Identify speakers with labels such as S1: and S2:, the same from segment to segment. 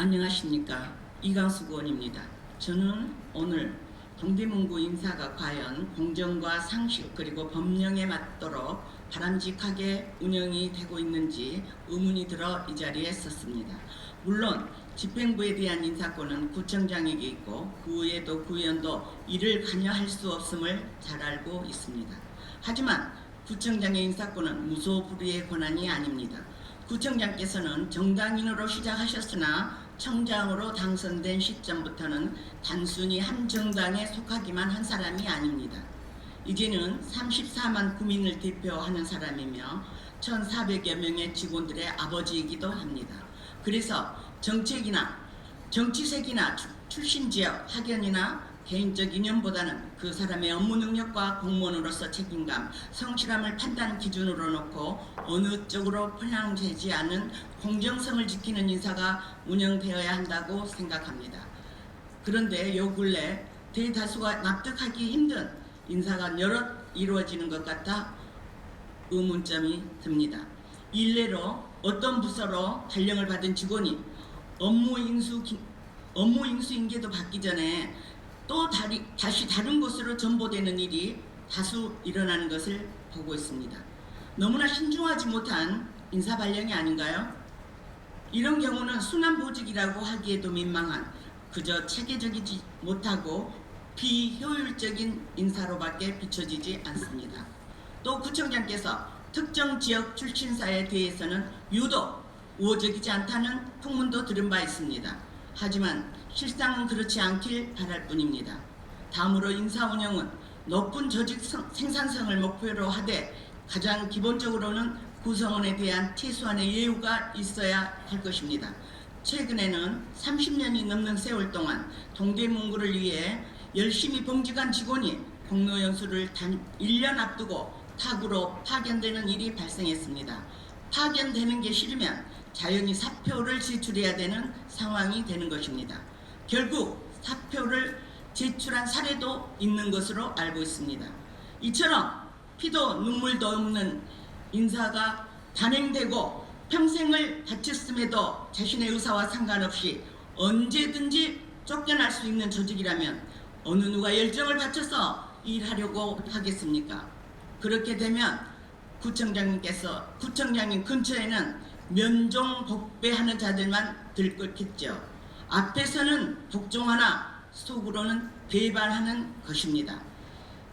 S1: 안녕하십니까. 이강수 의원입니다. 저는 오늘 동대문구 인사가 과연 공정과 상식 그리고 법령에 맞도록 바람직하게 운영이 되고 있는지 의문이 들어 이 자리에 섰습니다. 물론 집행부에 대한 인사권은 구청장에게 있고 그 외에도 구의원도 이를 관여할 수 없음을 잘 알고 있습니다. 하지만 구청장의 인사권은 무소불위의 권한이 아닙니다. 구청장께서는 정당인으로 시작하셨으나 청장으로 당선된 시점부터는 단순히 한 정당에 속하기만 한 사람이 아닙니다. 이제는 34만 구민을 대표하는 사람이며 1,400여 명의 직원들의 아버지이기도 합니다. 그래서 정책이나 정치색이나 출신 지역, 학연이나 개인적 인연보다는 그 사람의 업무 능력과 공무원으로서 책임감, 성실함을 판단 기준으로 놓고 어느 쪽으로 편향되지 않은 공정성을 지키는 인사가 운영되어야 한다고 생각합니다. 그런데 요 근래 대다수가 납득하기 힘든 인사가 여럿 이루어지는 것 같아 의문점이 듭니다. 일례로 어떤 부서로 발령을 받은 직원이 업무 인수인계도 받기 전에 또 다시 다른 곳으로 전보되는 일이 다수 일어나는 것을 보고 있습니다. 너무나 신중하지 못한 인사 발령이 아닌가요? 이런 경우는 순환보직이라고 하기에도 민망한 그저 체계적이지 못하고 비효율적인 인사로밖에 비춰지지 않습니다. 또 구청장께서 특정 지역 출신사에 대해서는 유독 우호적이지 않다는 풍문도 들은 바 있습니다. 하지만 실상은 그렇지 않길 바랄 뿐입니다. 다음으로 인사 운영은 높은 조직 생산성을 목표로 하되 가장 기본적으로는 구성원에 대한 최소한의 예우가 있어야 할 것입니다. 최근에는 30년이 넘는 세월 동안 동대문구를 위해 열심히 봉직한 직원이 공로연수를 단 1년 앞두고 타구로 파견되는 일이 발생했습니다. 파견되는 게 싫으면 자연히 사표를 제출해야 되는 상황이 되는 것입니다. 결국 사표를 제출한 사례도 있는 것으로 알고 있습니다. 이처럼 피도 눈물도 없는 인사가 단행되고 평생을 바쳤음에도 자신의 의사와 상관없이 언제든지 쫓겨날 수 있는 조직이라면 어느 누가 열정을 바쳐서 일하려고 하겠습니까? 그렇게 되면 구청장님 근처에는 면종 복배하는 자들만 들끓겠죠. 앞에서는 복종하나 속으로는 배반하는 것입니다.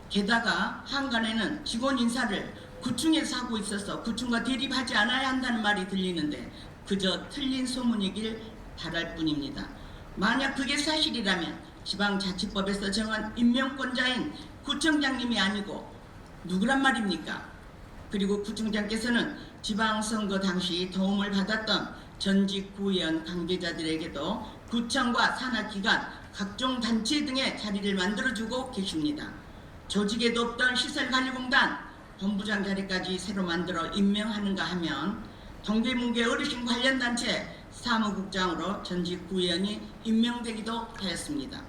S1: 게다가 한간에는 직원 인사를 구청에서 하고 있어서 구청과 대립하지 않아야 한다는 말이 들리는데 그저 틀린 소문이길 바랄 뿐입니다. 만약 그게 사실이라면 지방자치법에서 정한 임명권자인 구청장님이 아니고 누구란 말입니까? 그리고 구청장께서는 지방선거 당시 도움을 받았던 전직 구의원 관계자들에게도 구청과 산하기관, 각종 단체 등의 자리를 만들어주고 계십니다. 조직에도 없던 시설관리공단, 본부장 자리까지 새로 만들어 임명하는가 하면 동대문구의 어르신 관련 단체 사무국장으로 전직 구의원이 임명되기도 하였습니다.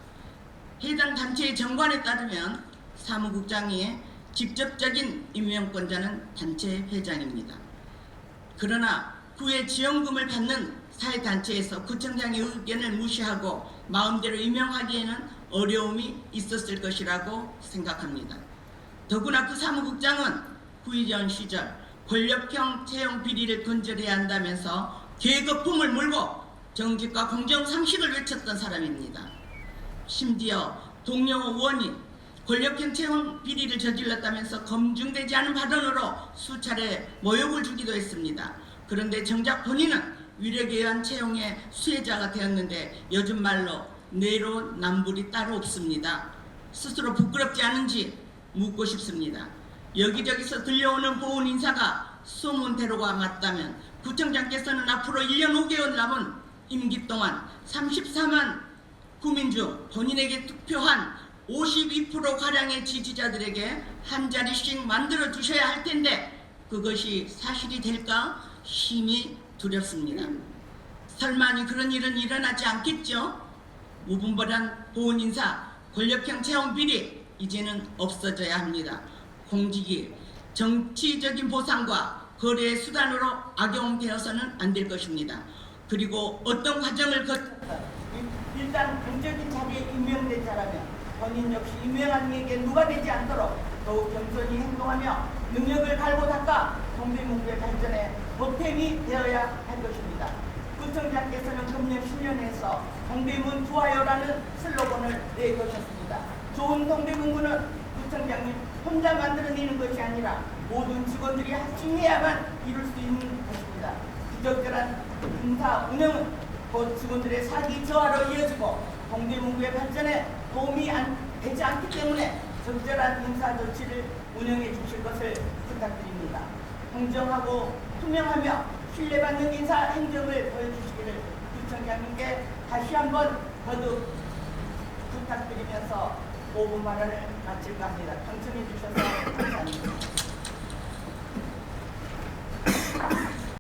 S1: 해당 단체의 정관에 따르면 사무국장이 직접적인 임명권자는 단체 회장입니다. 그러나 구의 지원금을 받는 사회단체에서 구청장의 의견을 무시하고 마음대로 임명하기에는 어려움이 있었을 것이라고 생각합니다. 더구나 그 사무국장은 구의원 시절 권력형 채용 비리를 근절해야 한다면서 계급품을 물고 정직과 공정 상식을 외쳤던 사람입니다. 심지어 동료 의원이 권력형 채용 비리를 저질렀다면서 검증되지 않은 발언으로 수차례 모욕을 주기도 했습니다. 그런데 정작 본인은 위력에 의한 채용의 수혜자가 되었는데 요즘 말로 내로남불이 따로 없습니다. 스스로 부끄럽지 않은지 묻고 싶습니다. 여기저기서 들려오는 보훈 인사가 소문대로가 맞다면 구청장께서는 앞으로 1년 5개월 남은 임기 동안 34만 구민 중 본인에게 투표한 52%가량의 지지자들에게 한 자리씩 만들어 주셔야 할 텐데 그것이 사실이 될까 심히 두렵습니다. 설마니 그런 일은 일어나지 않겠죠? 무분별한 보훈 인사, 권력형 채용 비리 이제는 없어져야 합니다. 공직이 정치적인 보상과 거래의 수단으로 악용되어서는 안 될 것입니다. 그리고 어떤 과정을
S2: 일단 공적인 자리에 임명된 자라면 본인 역시 임명한 이에게 누가 되지 않도록 더욱 겸손히 행동하며 능력을 갈고 닦아 동대문구의 발전에 보탬이 되어야 할 것입니다. 구청장께서는 금년 신년에서 동대문 좋아요라는 슬로건을 내걸으셨습니다. 좋은 동대문구는 구청장님 혼자 만들어내는 것이 아니라 모든 직원들이 합심해야만 이룰 수 있는 것입니다. 부적절한 인사 운영은 곧 직원들의 사기 저하로 이어지고 동대문구의 발전에 도움이 되지 않기 때문에 적절한 인사 조치를 운영해 주실 것을 부탁드립니다. 공정하고 투명하며 신뢰받는 인사 행정을 보여주시기를 구청장님께 다시 한번 거듭 부탁드리면서 5분 발언을 마칠까 합니다. 당첨해 주셔서 감사합니다.